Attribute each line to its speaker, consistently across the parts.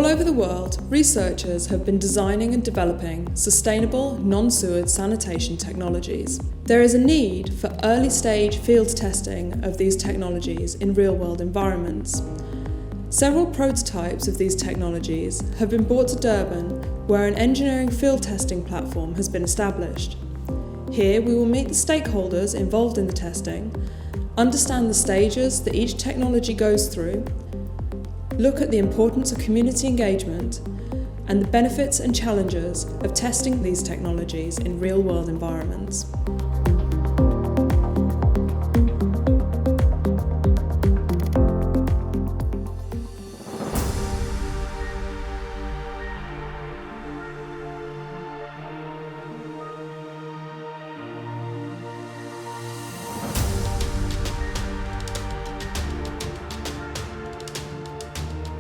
Speaker 1: All over the world, researchers have been designing and developing sustainable, non-sewered sanitation technologies. There is a need for early-stage field testing of these technologies in real-world environments. Several prototypes of these technologies have been brought to Durban, where an engineering field testing platform has been established. Here we will meet the stakeholders involved in the testing, understand the stages that each technology goes through, look at the importance of community engagement and the benefits and challenges of testing these technologies in real-world environments.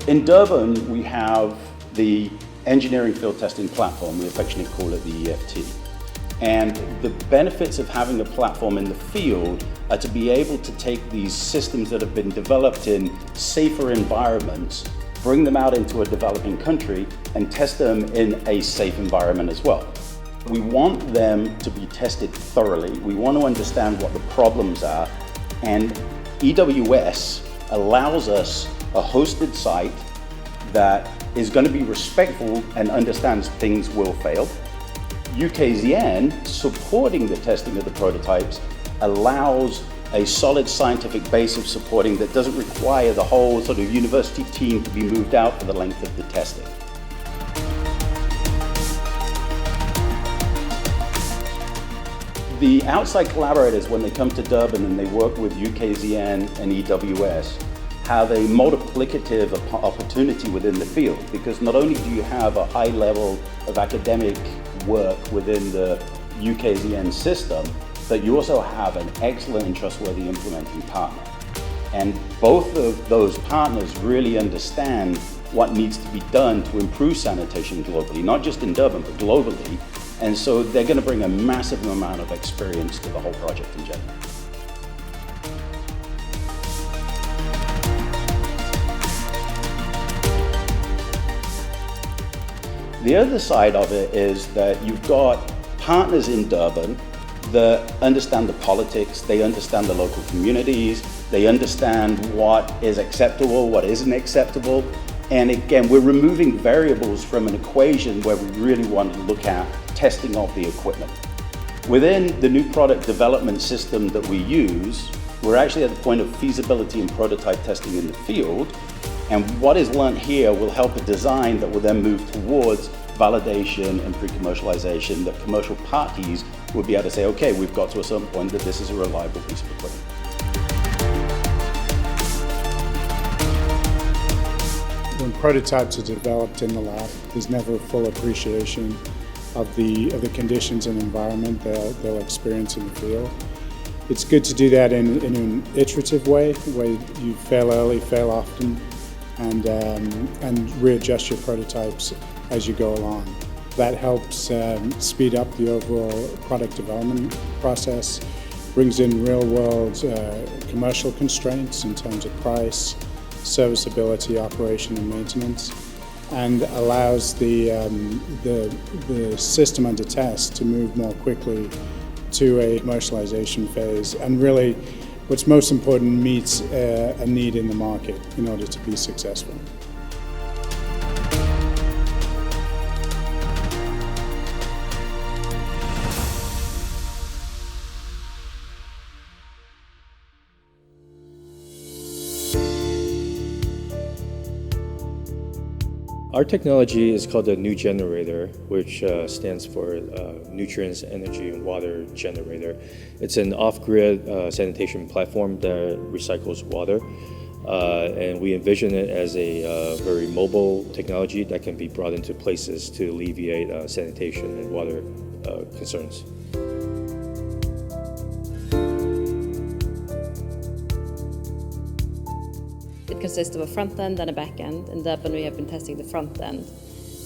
Speaker 2: In Durban, we have the engineering field testing platform. We affectionately call it the EFT. And the benefits of having a platform in the field are to be able to take these systems that have been developed in safer environments, bring them out into a developing country, and test them in a safe environment as well. We want them to be tested thoroughly. We want to understand what the problems are, and EWS allows us a hosted site that is going to be respectful and understands things will fail. UKZN, supporting the testing of the prototypes, allows a solid scientific base of supporting that doesn't require the whole sort of university team to be moved out for the length of the testing. The outside collaborators, when they come to Durban and they work with UKZN and EWS, have a multiplicative opportunity within the field, because not only do you have a high level of academic work within the UKZN system, but you also have an excellent and trustworthy implementing partner. And both of those partners really understand what needs to be done to improve sanitation globally, not just in Durban, but globally. And so they're going to bring a massive amount of experience to the whole project in general. The other side of it is that you've got partners in Durban that understand the politics, they understand the local communities, they understand what is acceptable, what isn't acceptable. And again, we're removing variables from an equation where we really want to look at testing of the equipment. Within the new product development system that we use, we're actually at the point of feasibility and prototype testing in the field. And what is learned here will help a design that will then move towards validation and pre-commercialization, that commercial parties will be able to say, okay, we've got to a certain point that this is a reliable piece of equipment.
Speaker 3: When prototypes are developed in the lab, there's never a full appreciation of the conditions and environment they'll experience in the field. It's good to do that in an iterative way, where you fail early, fail often, and readjust your prototypes as you go along. That helps speed up the overall product development process, brings in real-world commercial constraints in terms of price, serviceability, operation and maintenance, and allows the system under test to move more quickly to a commercialization phase, and really, what's most important, meets a need in the market in order to be successful.
Speaker 4: Our technology is called a new generator, which stands for Nutrients, Energy, and Water Generator. It's an off-grid sanitation platform that recycles water, and we envision it as a very mobile technology that can be brought into places to alleviate sanitation and water concerns.
Speaker 5: It consists of a front end and a back end. In Durban, we have been testing the front end.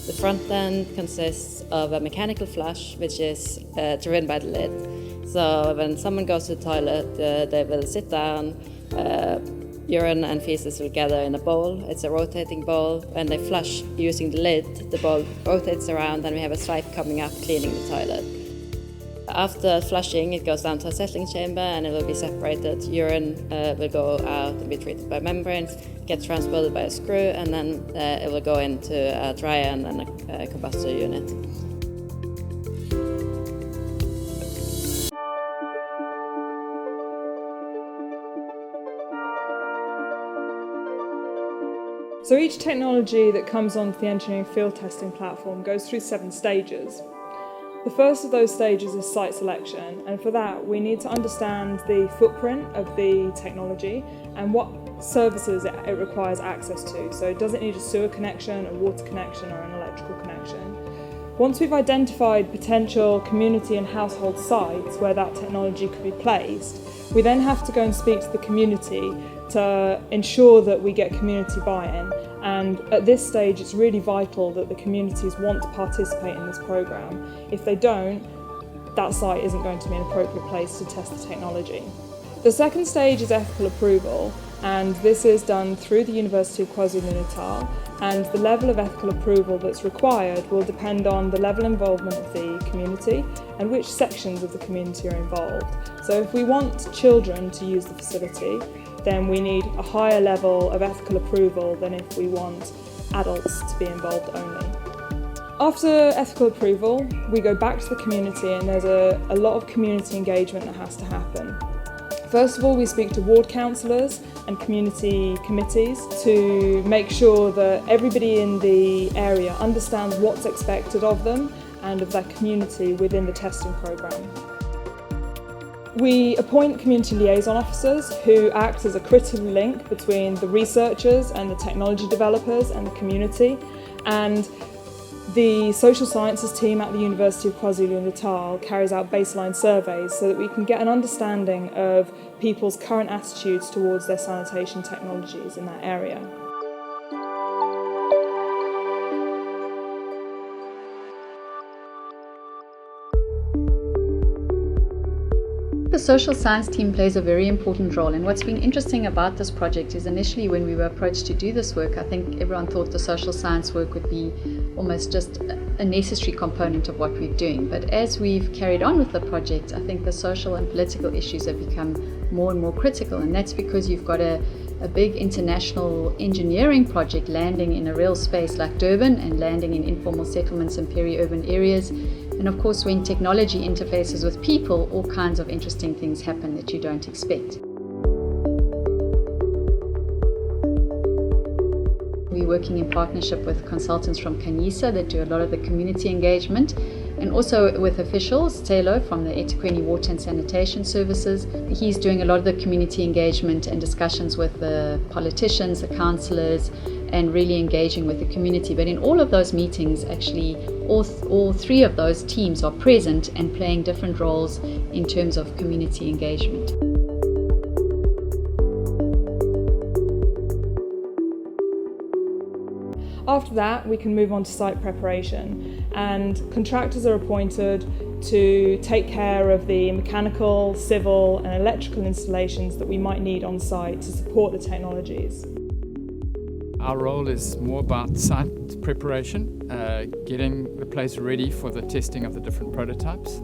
Speaker 5: The front end consists of a mechanical flush, which is driven by the lid. So when someone goes to the toilet, they will sit down, urine and feces will gather in a bowl. It's a rotating bowl. When they flush using the lid, the bowl rotates around and we have a swipe coming up cleaning the toilet. After flushing, it goes down to a settling chamber and it will be separated. Urine will go out and be treated by membranes, get transported by a screw, and then it will go into a dryer and then a combustor unit.
Speaker 1: So each technology that comes onto the engineering field testing platform goes through 7 stages. The first of those stages is site selection, and for that we need to understand the footprint of the technology and what services it requires access to. So does it need a sewer connection, a water connection, or an electrical connection? Once we've identified potential community and household sites where that technology could be placed, we then have to go and speak to the community to ensure that we get community buy-in. And at this stage, it's really vital that the communities want to participate in this programme. If they don't, that site isn't going to be an appropriate place to test the technology. The second stage is ethical approval, and this is done through the University of KwaZulu-Natal, and the level of ethical approval that's required will depend on the level of involvement of the community and which sections of the community are involved. So if we want children to use the facility, then we need a higher level of ethical approval than if we want adults to be involved only. After ethical approval, we go back to the community, and there's a lot of community engagement that has to happen. First of all, we speak to ward councillors and community committees to make sure that everybody in the area understands what's expected of them and of their community within the testing programme. We appoint community liaison officers who act as a critical link between the researchers and the technology developers and the community, and the social sciences team at the University of KwaZulu-Natal carries out baseline surveys so that we can get an understanding of people's current attitudes towards their sanitation technologies in that area.
Speaker 6: The social science team plays a very important role, and what's been interesting about this project is initially when we were approached to do this work, I think everyone thought the social science work would be almost just a necessary component of what we're doing. But as we've carried on with the project, I think the social and political issues have become more and more critical, and that's because you've got a big international engineering project landing in a real space like Durban and landing in informal settlements and peri-urban areas. And of course, when technology interfaces with people, all kinds of interesting things happen that you don't expect. We're working in partnership with consultants from Kanyisa that do a lot of the community engagement, and also with officials, Telo from the eThekwini Water and Sanitation Services. He's doing a lot of the community engagement and discussions with the politicians, the councillors, and really engaging with the community. But in all of those meetings, actually, all 3 of those teams are present and playing different roles in terms of community engagement.
Speaker 1: After that, we can move on to site preparation, and contractors are appointed to take care of the mechanical, civil and electrical installations that we might need on site to support the technologies.
Speaker 7: Our role is more about site preparation, getting the place ready for the testing of the different prototypes.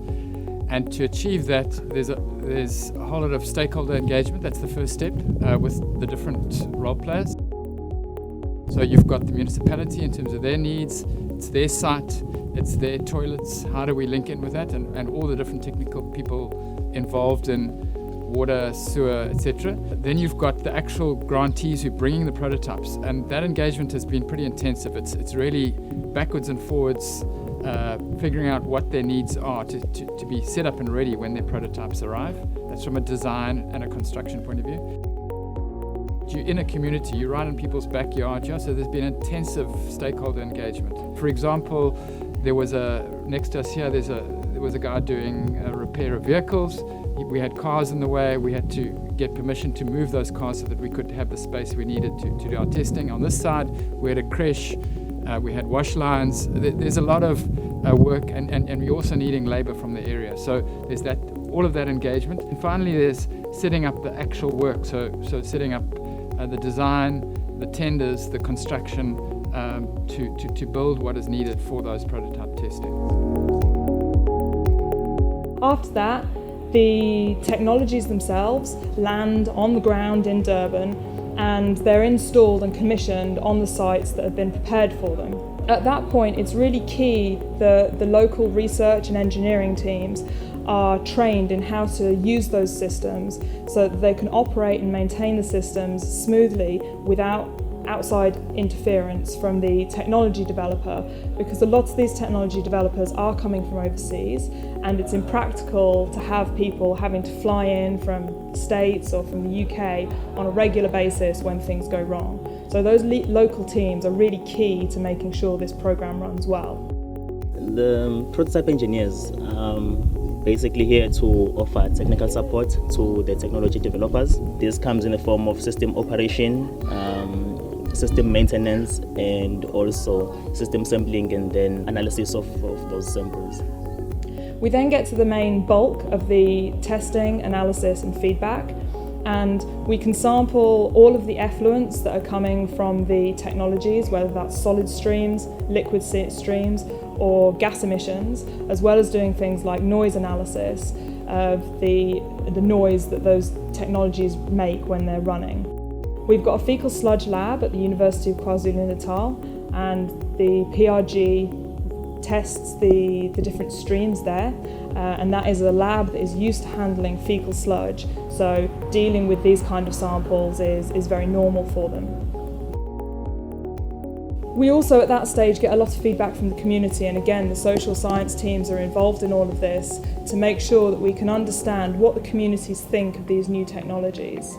Speaker 7: And to achieve that, there's a whole lot of stakeholder engagement. That's the first step with the different role players. So you've got the municipality in terms of their needs, it's their site, it's their toilets, how do we link in with that, and all the different technical people involved in water, sewer, etc. Then you've got the actual grantees who are bringing the prototypes, and that engagement has been pretty intensive. It's really backwards and forwards, figuring out what their needs are to be set up and ready when their prototypes arrive. That's from a design and a construction point of view. You're in a community, you're right in people's backyard, so there's been intensive stakeholder engagement. For example, next to us here, there was a guy doing a repair of vehicles. We had cars in the way, we had to get permission to move those cars so that we could have the space we needed to do our testing. On this side, we had a creche, we had wash lines. There's a lot of work, and we're also needing labour from the area. So there's all of that engagement. And finally, there's setting up the actual work, so setting up the design, the tenders, the construction to build what is needed for those prototype testing.
Speaker 1: After that, the technologies themselves land on the ground in Durban, and they're installed and commissioned on the sites that have been prepared for them. At that point, it's really key that the local research and engineering teams are trained in how to use those systems so that they can operate and maintain the systems smoothly without outside interference from the technology developer, because a lot of these technology developers are coming from overseas, and it's impractical to have people having to fly in from the States or from the UK on a regular basis when things go wrong. So those local teams are really key to making sure this program runs well.
Speaker 8: The prototype engineers basically here to offer technical support to the technology developers. This comes in the form of system operation, system maintenance, and also system sampling and then analysis of those samples.
Speaker 1: We then get to the main bulk of the testing, analysis and feedback, and we can sample all of the effluents that are coming from the technologies, whether that's solid streams, liquid streams or gas emissions, as well as doing things like noise analysis of the noise that those technologies make when they're running. We've got a fecal sludge lab at the University of KwaZulu-Natal, and the PRG tests the different streams there, and that is a lab that is used to handling fecal sludge, so dealing with these kind of samples is very normal for them. We also at that stage get a lot of feedback from the community, and again the social science teams are involved in all of this to make sure that we can understand what the communities think of these new technologies.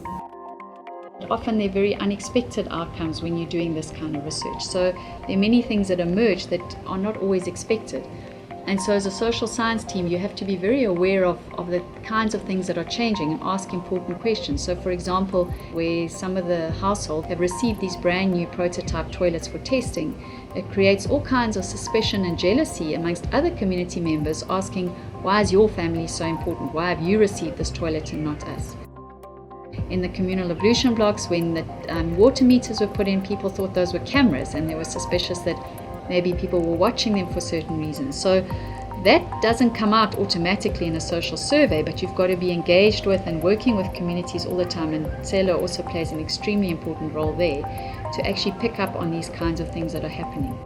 Speaker 6: Often they're very unexpected outcomes when you're doing this kind of research. So there are many things that emerge that are not always expected. And so as a social science team, you have to be very aware of the kinds of things that are changing and ask important questions. So for example, where some of the households have received these brand new prototype toilets for testing, it creates all kinds of suspicion and jealousy amongst other community members asking, why is your family so important? Why have you received this toilet and not us? In the communal ablution blocks, when the water meters were put in, people thought those were cameras, and they were suspicious that maybe people were watching them for certain reasons. So that doesn't come out automatically in a social survey, but you've got to be engaged with and working with communities all the time, and Celo also plays an extremely important role there to actually pick up on these kinds of things that are happening.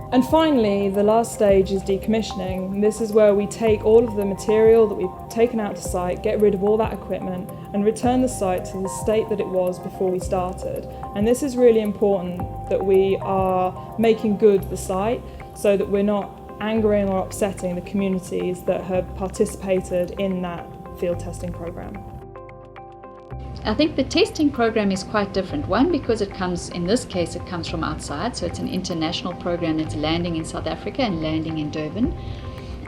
Speaker 1: And finally, the last stage is decommissioning. This is where we take all of the material that we've taken out to site, get rid of all that equipment, and return the site to the state that it was before we started. And this is really important, that we are making good the site so that we're not angering or upsetting the communities that have participated in that field testing program.
Speaker 6: I think the testing program is quite different. One, because it comes from outside, so it's an international program that's landing in South Africa and landing in Durban.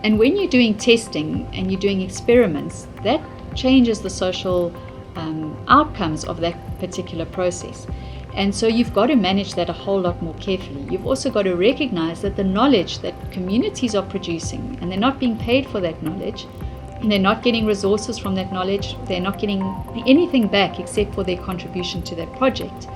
Speaker 6: And when you're doing testing and you're doing experiments, that changes the social outcomes of that particular process. And so you've got to manage that a whole lot more carefully. You've also got to recognize that the knowledge that communities are producing, and they're not being paid for that knowledge, and they're not getting resources from that knowledge, they're not getting anything back except for their contribution to that project.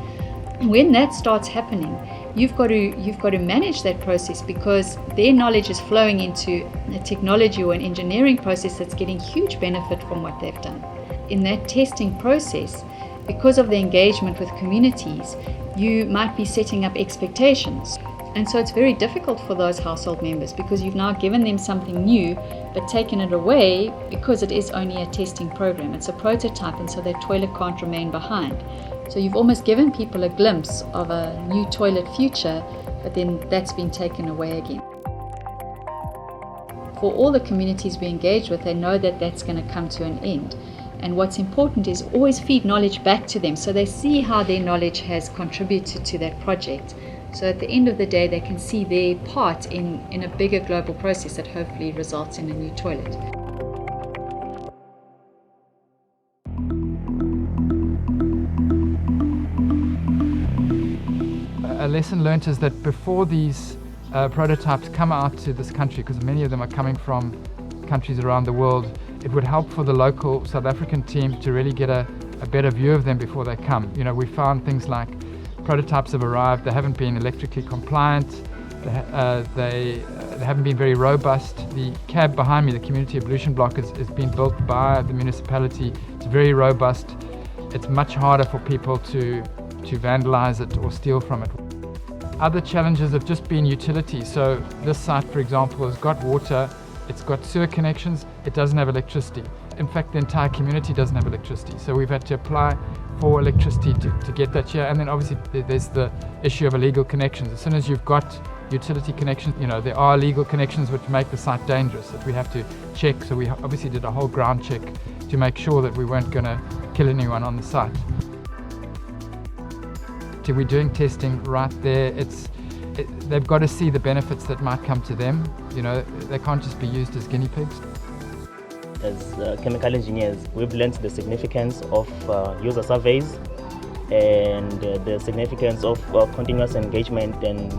Speaker 6: When that starts happening, you've got to manage that process, because their knowledge is flowing into a technology or an engineering process that's getting huge benefit from what they've done. In that testing process, because of the engagement with communities, you might be setting up expectations. And so it's very difficult for those household members, because you've now given them something new but taken it away because it is only a testing program. It's a prototype, and so their toilet can't remain behind. So you've almost given people a glimpse of a new toilet future, but then that's been taken away again. For all the communities we engage with, they know that that's going to come to an end. And what's important is always feed knowledge back to them, so they see how their knowledge has contributed to that project. So at the end of the day, they can see their part in a bigger global process that hopefully results in a new toilet.
Speaker 7: A lesson learnt is that before these prototypes come out to this country, because many of them are coming from countries around the world, it would help for the local South African team to really get a a better view of them before they come. You know, we found things like prototypes have arrived, they haven't been electrically compliant, they haven't been very robust. The cab behind me, the community ablution block, has been built by the municipality. It's very robust. It's much harder for people to vandalize it or steal from it. Other challenges have just been utility. So this site, for example, has got water, it's got sewer connections, it doesn't have electricity. In fact, the entire community doesn't have electricity. So we've had to apply for electricity to get that here. And then obviously there's the issue of illegal connections. As soon as you've got utility connections, you know, there are illegal connections which make the site dangerous that we have to check. So we obviously did a whole ground check to make sure that we weren't going to kill anyone on the site. We're doing testing right there. They've got to see the benefits that might come to them. You know, they can't just be used as guinea pigs.
Speaker 8: As chemical engineers, we've learned the significance of user surveys and the significance of continuous engagement and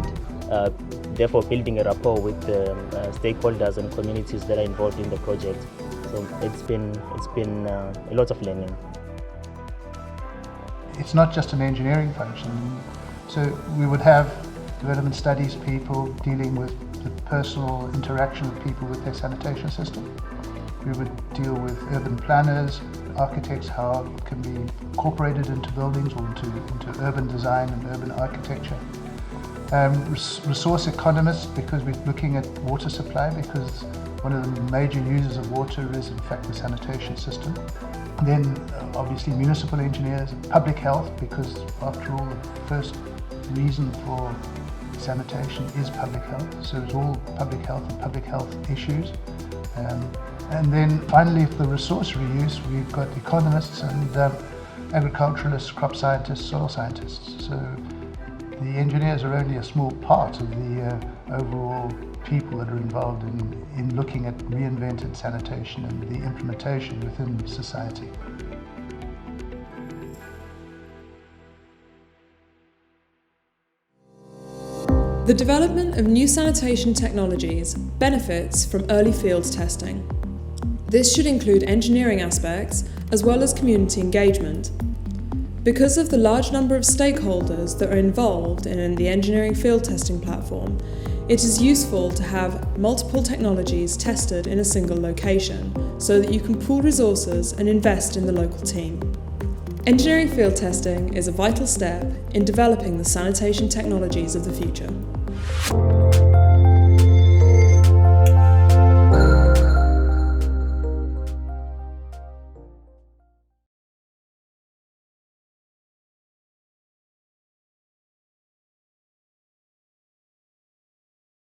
Speaker 8: therefore building a rapport with the stakeholders and communities that are involved in the project. So it's been a lot of learning.
Speaker 9: It's not just an engineering function. So we would have development studies people dealing with the personal interaction of people with their sanitation system. We would deal with urban planners, architects, how it can be incorporated into buildings or into urban design and urban architecture. Resource economists, because we're looking at water supply, because one of the major users of water is in fact the sanitation system. Then obviously municipal engineers, public health, because after all the first reason for sanitation is public health, so it's all public health and public health issues. And then finally for the resource reuse, we've got economists and agriculturalists, crop scientists, soil scientists. So the engineers are only a small part of the overall people that are involved in looking at reinvented sanitation and the implementation within society.
Speaker 1: The development of new sanitation technologies benefits from early field testing. This should include engineering aspects as well as community engagement. Because of the large number of stakeholders that are involved in the engineering field testing platform, it is useful to have multiple technologies tested in a single location so that you can pool resources and invest in the local team. Engineering field testing is a vital step in developing the sanitation technologies of the future.